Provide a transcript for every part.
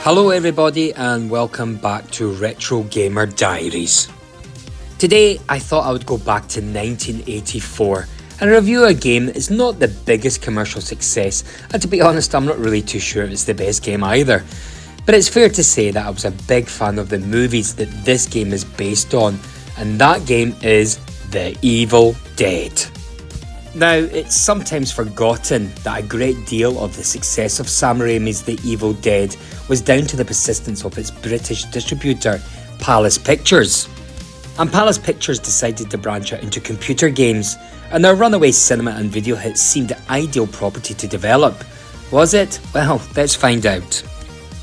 Hello everybody and welcome back to Retro Gamer Diaries. Today I thought I would go back to 1984 and review a game that is not the biggest commercial success, and to be honest I'm not really too sure it's the best game either. But it's fair to say that I was a big fan of the movies that this game is based on, and that game is The Evil Dead. Now, it's sometimes forgotten that a great deal of the success of Sam Raimi's The Evil Dead was down to the persistence of its British distributor, Palace Pictures. And Palace Pictures decided to branch out into computer games, and their runaway cinema and video hits seemed the ideal property to develop. Was it? Well, let's find out.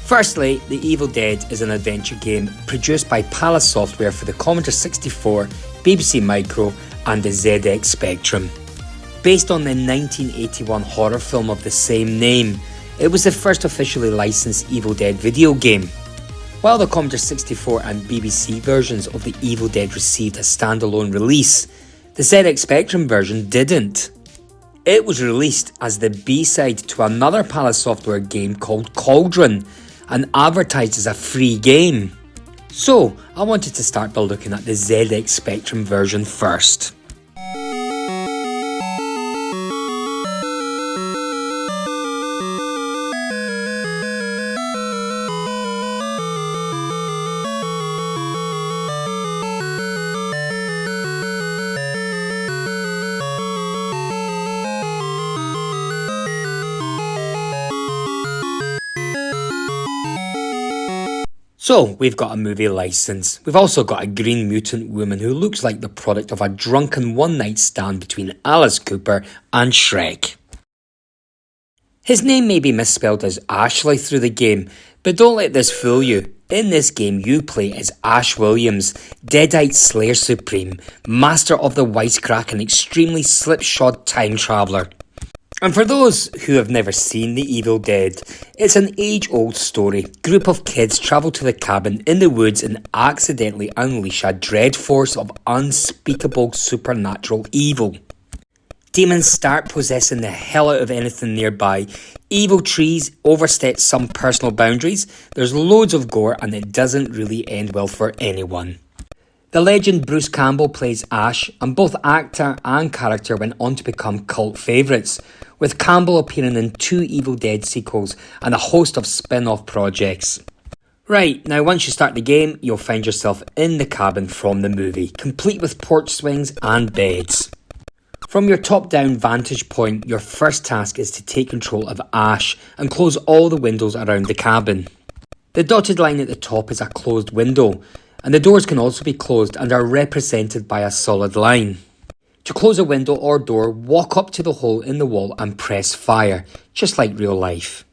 Firstly, The Evil Dead is an adventure game produced by Palace Software for the Commodore 64, BBC Micro and the ZX Spectrum. Based on the 1981 horror film of the same name, it was the first officially licensed Evil Dead video game. While the Commodore 64 and BBC versions of The Evil Dead received a standalone release, the ZX Spectrum version didn't. It was released as the B-side to another Palace Software game called Cauldron, and advertised as a free game. So, I wanted to start by looking at the ZX Spectrum version first. So, we've got a movie licence. We've also got a green mutant woman who looks like the product of a drunken one-night stand between Alice Cooper and Shrek. His name may be misspelled as Ashley through the game, but don't let this fool you. In this game, you play as Ash Williams, Deadite Slayer Supreme, master of the wisecrack and extremely slipshod time traveller. And for those who have never seen The Evil Dead, it's an age-old story. Group of kids travel to the cabin in the woods and accidentally unleash a dread force of unspeakable supernatural evil. Demons start possessing the hell out of anything nearby. Evil trees overstep some personal boundaries. There's loads of gore and it doesn't really end well for anyone. The legend Bruce Campbell plays Ash, and both actor and character went on to become cult favourites, with Campbell appearing in 2 Evil Dead sequels and a host of spin-off projects. Right, now once you start the game, you'll find yourself in the cabin from the movie, complete with porch swings and beds. From your top-down vantage point, your first task is to take control of Ash and close all the windows around the cabin. The dotted line at the top is a closed window, and the doors can also be closed and are represented by a solid line. To close a window or door, walk up to the hole in the wall and press fire, just like real life.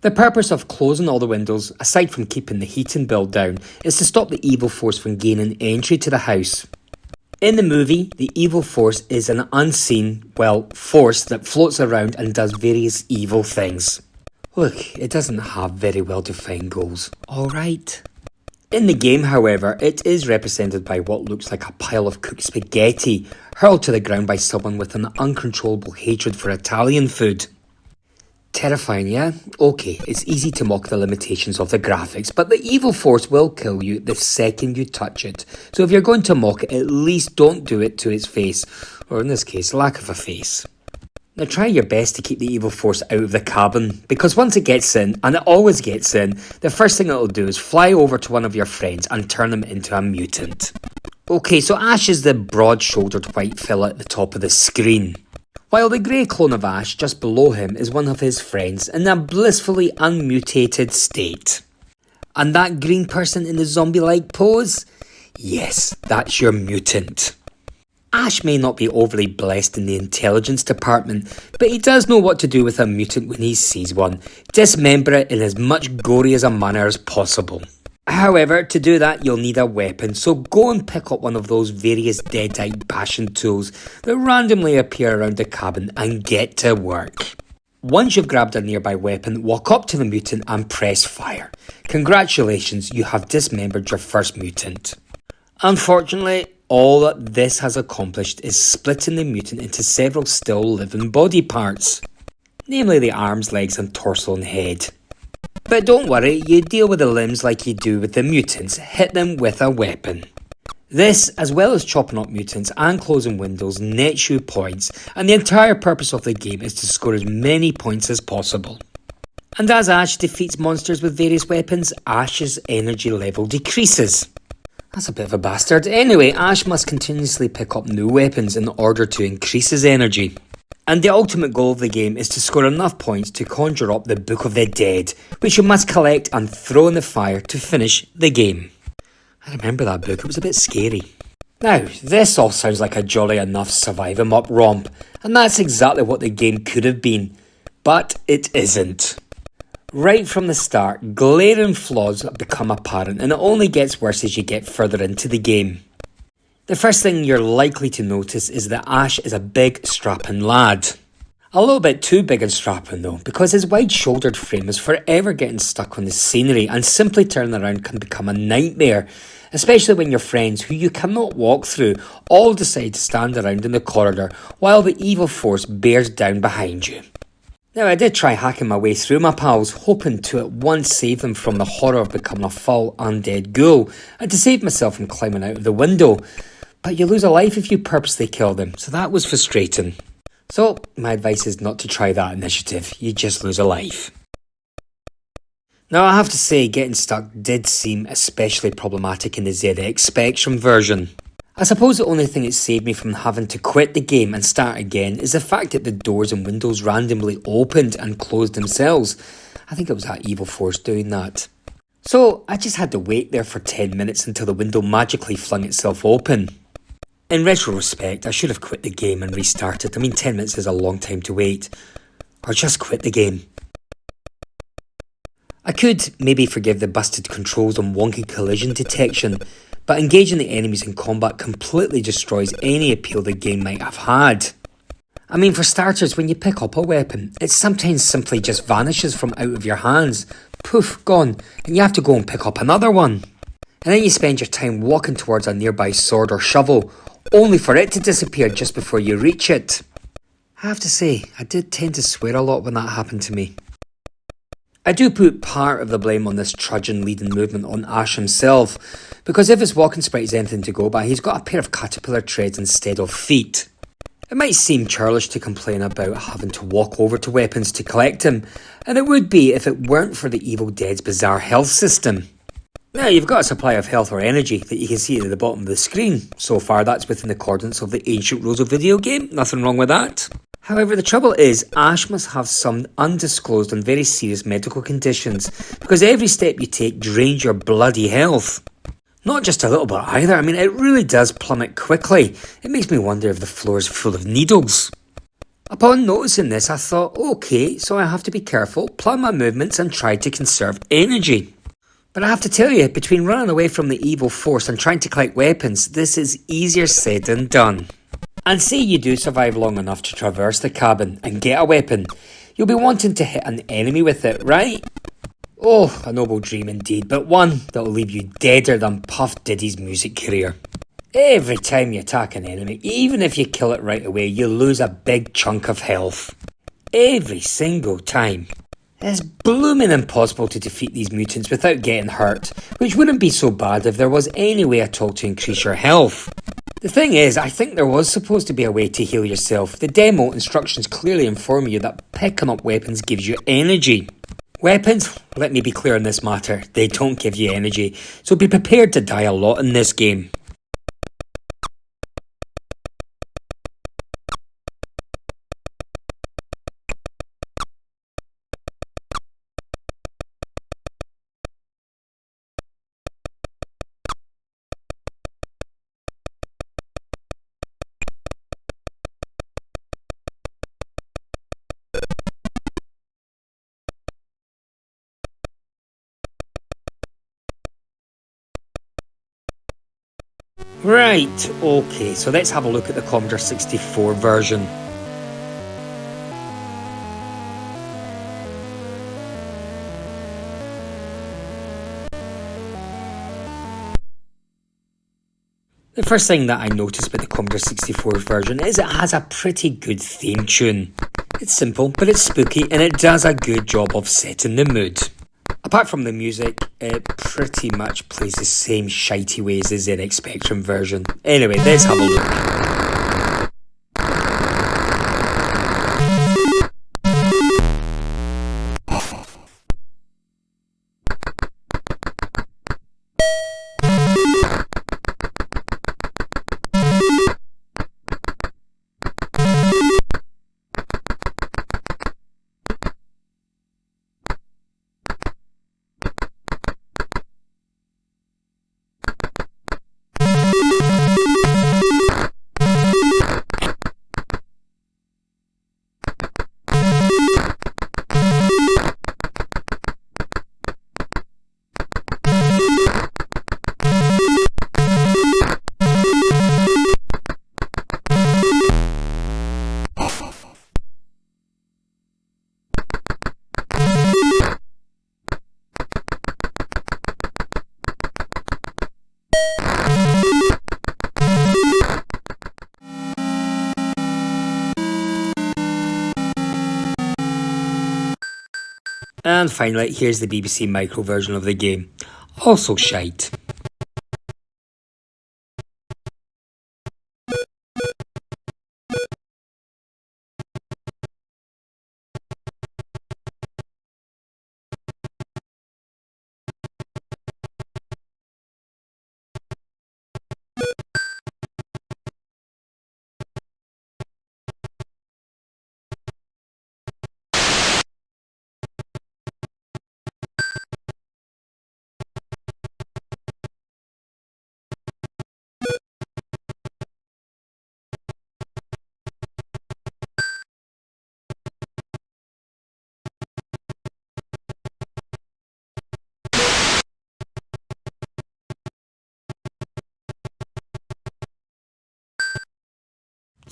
The purpose of closing all the windows, aside from keeping the heating bill down, is to stop the evil force from gaining entry to the house. In the movie, the evil force is an unseen, force that floats around and does various evil things. Look, it doesn't have very well-defined goals, alright? In the game, however, it is represented by what looks like a pile of cooked spaghetti, hurled to the ground by someone with an uncontrollable hatred for Italian food. Terrifying, yeah? Okay, it's easy to mock the limitations of the graphics, but the evil force will kill you the second you touch it. So if you're going to mock it, at least don't do it to its face, or in this case, lack of a face. Now try your best to keep the evil force out of the cabin, because once it gets in, and it always gets in, the first thing it'll do is fly over to one of your friends and turn them into a mutant. Okay, so Ash is the broad-shouldered white fella at the top of the screen, while the grey clone of Ash just below him is one of his friends in a blissfully unmutated state. And that green person in the zombie-like pose? Yes, that's your mutant. Ash may not be overly blessed in the intelligence department, but he does know what to do with a mutant when he sees one. Dismember it in as much gory as a manner as possible. However, to do that, you'll need a weapon, so go and pick up one of those various deadite bashing tools that randomly appear around the cabin and get to work. Once you've grabbed a nearby weapon, walk up to the mutant and press fire. Congratulations, you have dismembered your first mutant. Unfortunately, all that this has accomplished is splitting the mutant into several still living body parts, namely the arms, legs and torso and head. But don't worry, you deal with the limbs like you do with the mutants, hit them with a weapon. This, as well as chopping up mutants and closing windows, nets you points, and the entire purpose of the game is to score as many points as possible. And as Ash defeats monsters with various weapons, Ash's energy level decreases. That's a bit of a bastard. Anyway, Ash must continuously pick up new weapons in order to increase his energy. And the ultimate goal of the game is to score enough points to conjure up the Book of the Dead, which you must collect and throw in the fire to finish the game. I remember that book, it was a bit scary. Now, this all sounds like a jolly enough survive 'em up romp, and that's exactly what the game could have been, but it isn't. Right from the start, glaring flaws become apparent, and it only gets worse as you get further into the game. The first thing you're likely to notice is that Ash is a big, strapping lad. A little bit too big and strapping though, because his wide-shouldered frame is forever getting stuck on the scenery, and simply turning around can become a nightmare, especially when your friends, who you cannot walk through, all decide to stand around in the corridor while the evil force bears down behind you. Now, I did try hacking my way through my pals, hoping to at once save them from the horror of becoming a full undead ghoul, and to save myself from climbing out of the window. But you lose a life if you purposely kill them, so that was frustrating. So, my advice is not to try that initiative, you just lose a life. Now, I have to say, getting stuck did seem especially problematic in the ZX Spectrum version. I suppose the only thing that saved me from having to quit the game and start again is the fact that the doors and windows randomly opened and closed themselves. I think it was that evil force doing that. So, I just had to wait there for 10 minutes until the window magically flung itself open. In retrospect, I should have quit the game and restarted. I mean, 10 minutes is a long time to wait. Or just quit the game. I could maybe forgive the busted controls on wonky collision detection, but engaging the enemies in combat completely destroys any appeal the game might have had. I mean, for starters, when you pick up a weapon, it sometimes simply just vanishes from out of your hands. Poof, gone, and you have to go and pick up another one. And then you spend your time walking towards a nearby sword or shovel, only for it to disappear just before you reach it. I have to say, I did tend to swear a lot when that happened to me. I do put part of the blame on this trudging leading movement on Ash himself, because if his walking sprite is anything to go by, he's got a pair of caterpillar treads instead of feet. It might seem churlish to complain about having to walk over to weapons to collect them, and it would be if it weren't for the Evil Dead's bizarre health system. Now, you've got a supply of health or energy that you can see at the bottom of the screen. So far, that's within accordance of the ancient rules of video game. Nothing wrong with that. However, the trouble is, Ash must have some undisclosed and very serious medical conditions, because every step you take drains your bloody health. Not just a little bit either, I mean, it really does plummet quickly. It makes me wonder if the floor is full of needles. Upon noticing this, I thought, okay, so I have to be careful, plan my movements and try to conserve energy. But I have to tell you, between running away from the evil force and trying to collect weapons, this is easier said than done. And say you do survive long enough to traverse the cabin and get a weapon, you'll be wanting to hit an enemy with it, right? Oh, a noble dream indeed, but one that'll leave you deader than Puff Diddy's music career. Every time you attack an enemy, even if you kill it right away, you lose a big chunk of health. Every single time. It's blooming impossible to defeat these mutants without getting hurt, which wouldn't be so bad if there was any way at all to increase your health. The thing is, I think there was supposed to be a way to heal yourself. The demo instructions clearly inform you that picking up weapons gives you energy. Weapons, let me be clear on this matter, they don't give you energy, so be prepared to die a lot in this game. Right, okay, so let's have a look at the Commodore 64 version. The first thing that I noticed about the Commodore 64 version is it has a pretty good theme tune. It's simple, but it's spooky and it does a good job of setting the mood. Apart from the music, it pretty much plays the same shitey ways as the ZX Spectrum version. Anyway, let's have a look. And finally, here's the BBC Micro version of the game. Also shite.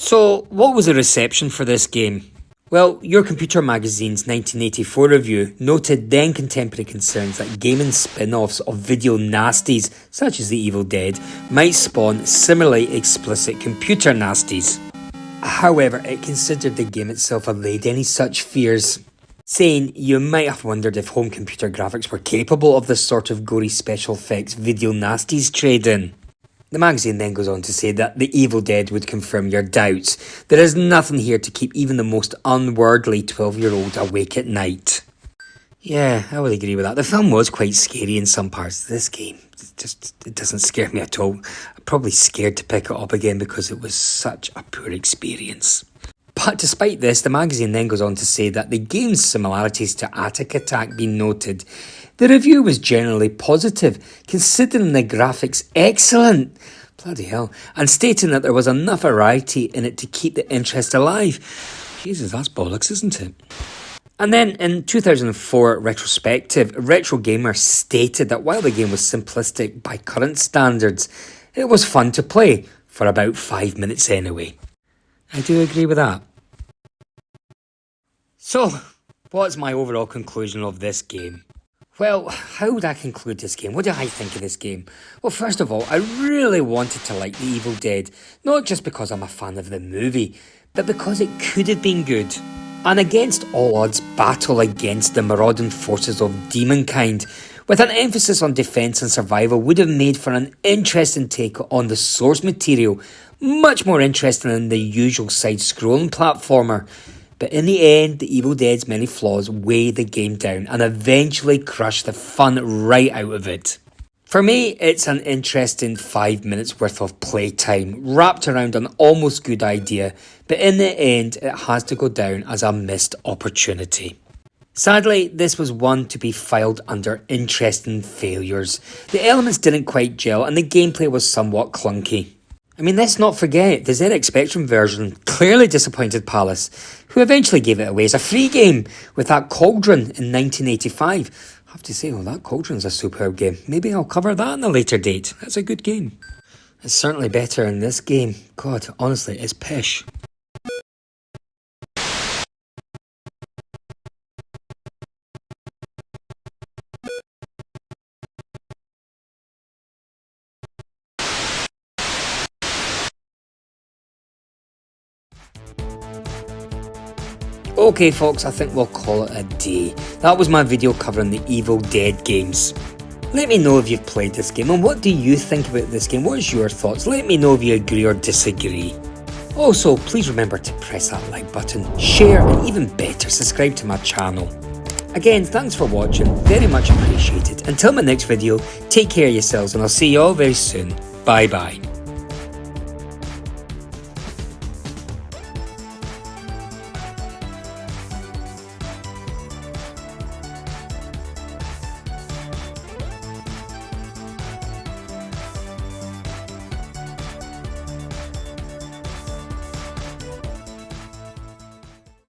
So, what was the reception for this game? Well, Your Computer Magazine's 1984 review noted then contemporary concerns that gaming spin-offs of video nasties, such as The Evil Dead, might spawn similarly explicit computer nasties. However, it considered the game itself allayed any such fears, saying you might have wondered if home computer graphics were capable of the sort of gory special effects video nasties trade in. The magazine then goes on to say that The Evil Dead would confirm your doubts. There is nothing here to keep even the most unworldly 12-year-old awake at night. Yeah, I would agree with that. The film was quite scary in some parts. This game, it doesn't scare me at all. I'm probably scared to pick it up again because it was such a poor experience. But despite this, the magazine then goes on to say that the game's similarities to Attic Attack being noted, the review was generally positive, considering the graphics excellent, bloody hell, and stating that there was enough variety in it to keep the interest alive. Jesus, that's bollocks, isn't it? And then in 2004 retrospective, Retro Gamer stated that while the game was simplistic by current standards, it was fun to play, for about 5 minutes anyway. I do agree with that. So, what's my overall conclusion of this game? Well, how would I conclude this game? What do I think of this game? Well, first of all, I really wanted to like The Evil Dead, not just because I'm a fan of the movie, but because it could have been good. An against all odds battle against the marauding forces of demonkind, with an emphasis on defence and survival, would have made for an interesting take on the source material, much more interesting than the usual side-scrolling platformer. But in the end, The Evil Dead's many flaws weigh the game down and eventually crush the fun right out of it. For me, it's an interesting 5 minutes worth of playtime, wrapped around an almost good idea, but in the end, it has to go down as a missed opportunity. Sadly, this was one to be filed under interesting failures. The elements didn't quite gel and the gameplay was somewhat clunky. I mean, let's not forget, the ZX Spectrum version clearly disappointed Palace, who eventually gave it away as a free game with that Cauldron in 1985. I have to say, that Cauldron's a superb game. Maybe I'll cover that in a later date. That's a good game. It's certainly better in this game. God, honestly, it's pish. Okay folks, I think we'll call it a day. That was my video covering the Evil Dead games. Let me know if you've played this game and what do you think about this game? What is your thoughts? Let me know if you agree or disagree. Also, please remember to press that like button, share and even better, subscribe to my channel. Again, thanks for watching, very much appreciated. Until my next video, take care of yourselves and I'll see you all very soon. Bye bye.